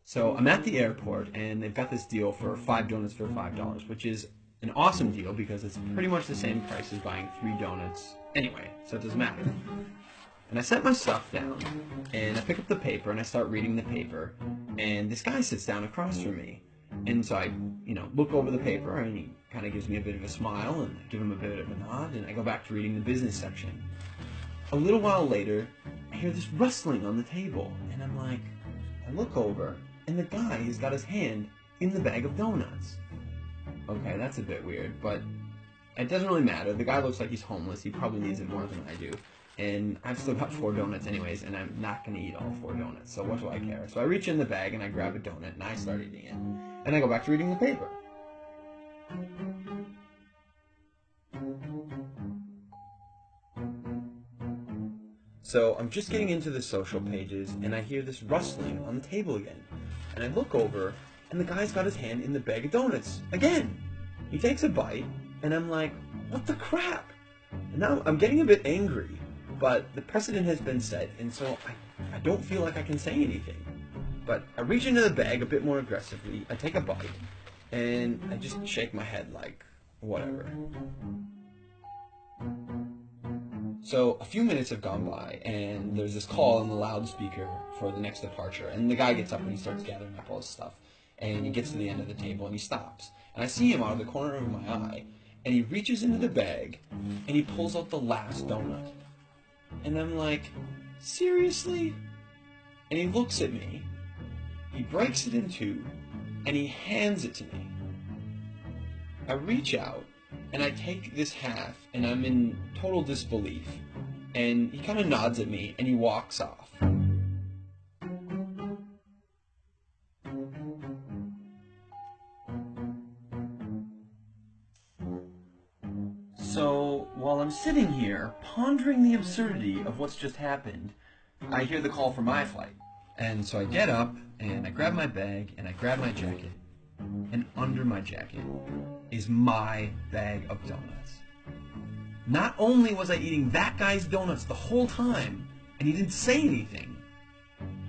So I'm at the airport, and they've got this deal for 5 donuts for $5, which is an awesome deal because it's pretty much the same price as buying 3 donuts anyway, so it doesn't matter. And I set my stuff down, and I pick up the paper, and I start reading the paper, and this guy sits down across from me. And so I, look over the paper, and he kind of gives me a bit of a smile, and I give him a bit of a nod, and I go back to reading the business section. A little while later, I hear this rustling on the table, and I look over, and the guy has got his hand in the bag of donuts. Okay, that's a bit weird, but it doesn't really matter. The guy looks like he's homeless. He probably needs it more than I do. And I've still got 4 donuts anyways, and I'm not going to eat all 4 donuts, so what do I care? So I reach in the bag, and I grab a donut, and I start eating it. And I go back to reading the paper. So I'm just getting into the social pages, and I hear this rustling on the table again. And I look over, and the guy's got his hand in the bag of donuts again. He takes a bite, and I'm like, what the crap? And now I'm getting a bit angry, but the precedent has been set, and so I don't feel like I can say anything. But I reach into the bag a bit more aggressively, I take a bite, and I just shake my head like, whatever. So a few minutes have gone by, and there's this call on the loudspeaker for the next departure, and the guy gets up and he starts gathering up all his stuff, and he gets to the end of the table and he stops. And I see him out of the corner of my eye, and he reaches into the bag, and he pulls out the last donut. And I'm like, seriously? And he looks at me, he breaks it in two, and he hands it to me. I reach out, and I take this half, and I'm in total disbelief. And he kind of nods at me, and he walks off. So, while I'm sitting here, pondering the absurdity of what's just happened, I hear the call for my flight. And so I get up, and I grab my bag, and I grab my jacket. And under my jacket is my bag of donuts. Not only was I eating that guy's donuts the whole time, and he didn't say anything,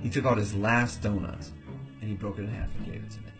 he took out his last donut, and he broke it in half and gave it to me.